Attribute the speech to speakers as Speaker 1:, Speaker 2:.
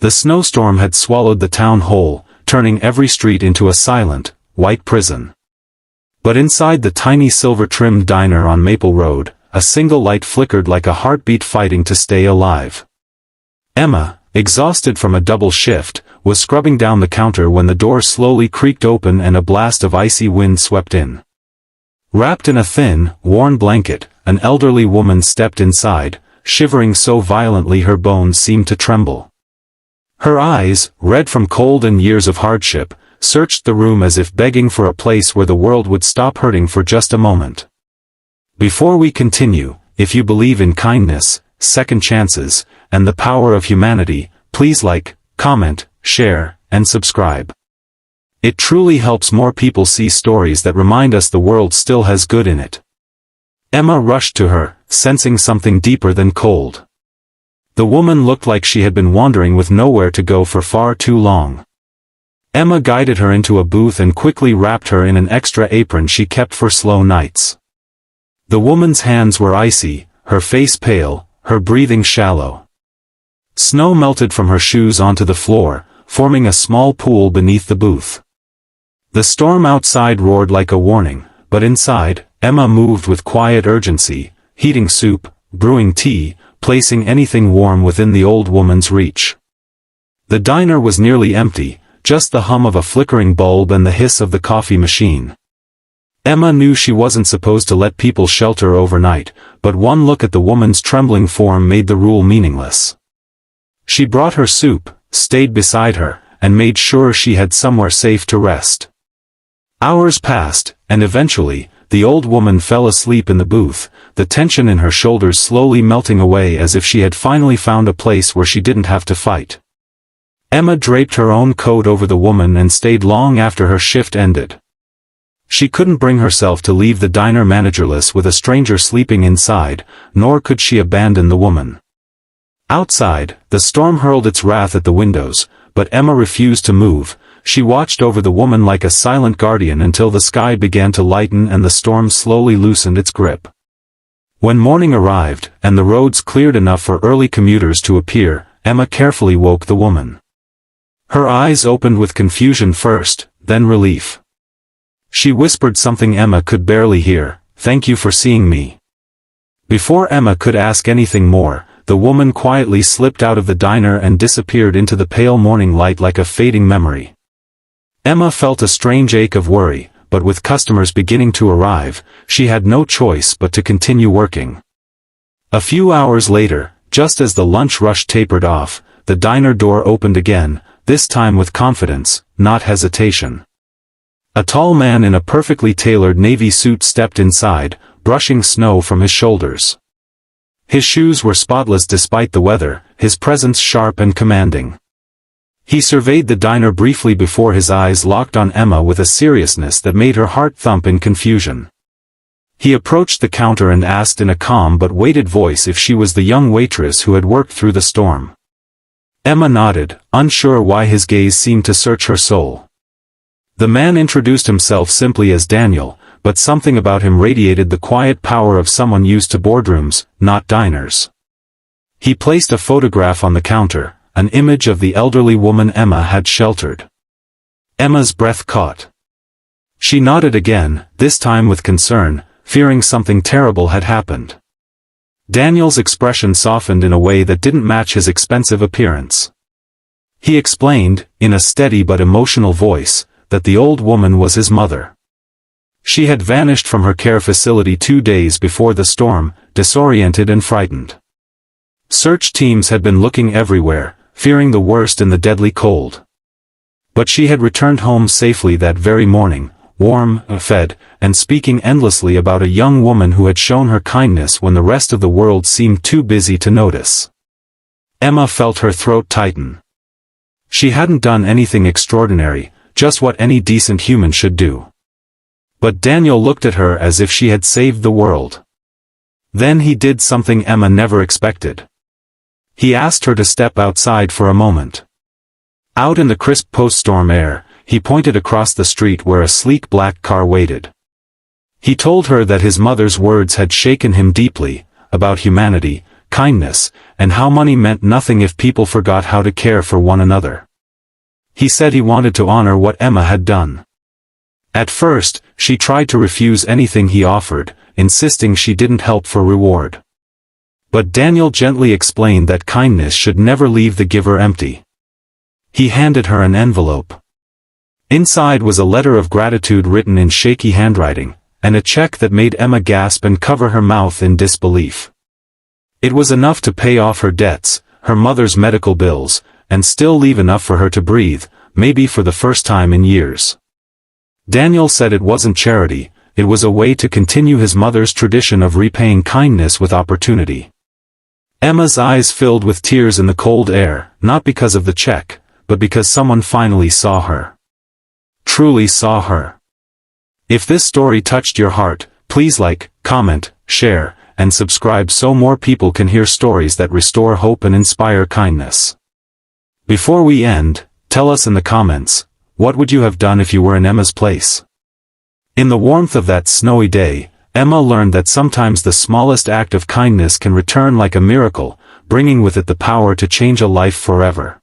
Speaker 1: The snowstorm had swallowed the town whole, turning every street into a silent, white prison. But inside the tiny silver-trimmed diner on Maple Road, a single light flickered like a heartbeat fighting to stay alive. Emma, exhausted from a double shift, was scrubbing down the counter when the door slowly creaked open and a blast of icy wind swept in. Wrapped in a thin, worn blanket, an elderly woman stepped inside, shivering so violently her bones seemed to tremble. Her eyes, red from cold and years of hardship, searched the room as if begging for a place where the world would stop hurting for just a moment. Before we continue, if you believe in kindness, second chances, and the power of humanity, please like, comment, share, and subscribe. It truly helps more people see stories that remind us the world still has good in it. Emma rushed to her, sensing something deeper than cold. The woman looked like she had been wandering with nowhere to go for far too long. Emma guided her into a booth and quickly wrapped her in an extra apron she kept for slow nights. The woman's hands were icy, her face pale, her breathing shallow. Snow melted from her shoes onto the floor, forming a small pool beneath the booth. The storm outside roared like a warning, but inside, Emma moved with quiet urgency, heating soup, brewing tea, placing anything warm within the old woman's reach. The diner was nearly empty, just the hum of a flickering bulb and the hiss of the coffee machine. Emma knew she wasn't supposed to let people shelter overnight, but one look at the woman's trembling form made the rule meaningless. She brought her soup, stayed beside her, and made sure she had somewhere safe to rest. Hours passed, and eventually, the old woman fell asleep in the booth, the tension in her shoulders slowly melting away as if she had finally found a place where she didn't have to fight. Emma draped her own coat over the woman and stayed long after her shift ended. She couldn't bring herself to leave the diner managerless with a stranger sleeping inside, nor could she abandon the woman. Outside, the storm hurled its wrath at the windows, but Emma refused to move. She watched over the woman like a silent guardian until the sky began to lighten and the storm slowly loosened its grip. When morning arrived, and the roads cleared enough for early commuters to appear, Emma carefully woke the woman. Her eyes opened with confusion first, then relief. She whispered something Emma could barely hear, "Thank you for seeing me." Before Emma could ask anything more, the woman quietly slipped out of the diner and disappeared into the pale morning light like a fading memory. Emma felt a strange ache of worry, but with customers beginning to arrive, she had no choice but to continue working. A few hours later, just as the lunch rush tapered off, the diner door opened again, this time with confidence, not hesitation. A tall man in a perfectly tailored navy suit stepped inside, brushing snow from his shoulders. His shoes were spotless despite the weather, his presence sharp and commanding. He surveyed the diner briefly before his eyes locked on Emma with a seriousness that made her heart thump in confusion. He approached the counter and asked in a calm but weighted voice if she was the young waitress who had worked through the storm. Emma nodded, unsure why his gaze seemed to search her soul. The man introduced himself simply as Daniel, but something about him radiated the quiet power of someone used to boardrooms, not diners. He placed a photograph on the counter, an image of the elderly woman Emma had sheltered. Emma's breath caught. She nodded again, this time with concern, fearing something terrible had happened. Daniel's expression softened in a way that didn't match his expensive appearance. He explained, in a steady but emotional voice, that the old woman was his mother. She had vanished from her care facility 2 days before the storm, disoriented and frightened. Search teams had been looking everywhere, fearing the worst in the deadly cold. But she had returned home safely that very morning, warm, fed, and speaking endlessly about a young woman who had shown her kindness when the rest of the world seemed too busy to notice. Emma felt her throat tighten. She hadn't done anything extraordinary, just what any decent human should do. But Daniel looked at her as if she had saved the world. Then he did something Emma never expected. He asked her to step outside for a moment. Out in the crisp post-storm air, he pointed across the street where a sleek black car waited. He told her that his mother's words had shaken him deeply, about humanity, kindness, and how money meant nothing if people forgot how to care for one another. He said he wanted to honor what Emma had done. At first, she tried to refuse anything he offered, insisting she didn't help for reward. But Daniel gently explained that kindness should never leave the giver empty. He handed her an envelope. Inside was a letter of gratitude written in shaky handwriting, and a check that made Emma gasp and cover her mouth in disbelief. It was enough to pay off her debts, her mother's medical bills, and still leave enough for her to breathe, maybe for the first time in years. Daniel said it wasn't charity, it was a way to continue his mother's tradition of repaying kindness with opportunity. Emma's eyes filled with tears in the cold air, not because of the check, but because someone finally saw her. Truly saw her. If this story touched your heart, please like, comment, share, and subscribe so more people can hear stories that restore hope and inspire kindness. Before we end, tell us in the comments, what would you have done if you were in Emma's place? In the warmth of that snowy day, Emma learned that sometimes the smallest act of kindness can return like a miracle, bringing with it the power to change a life forever.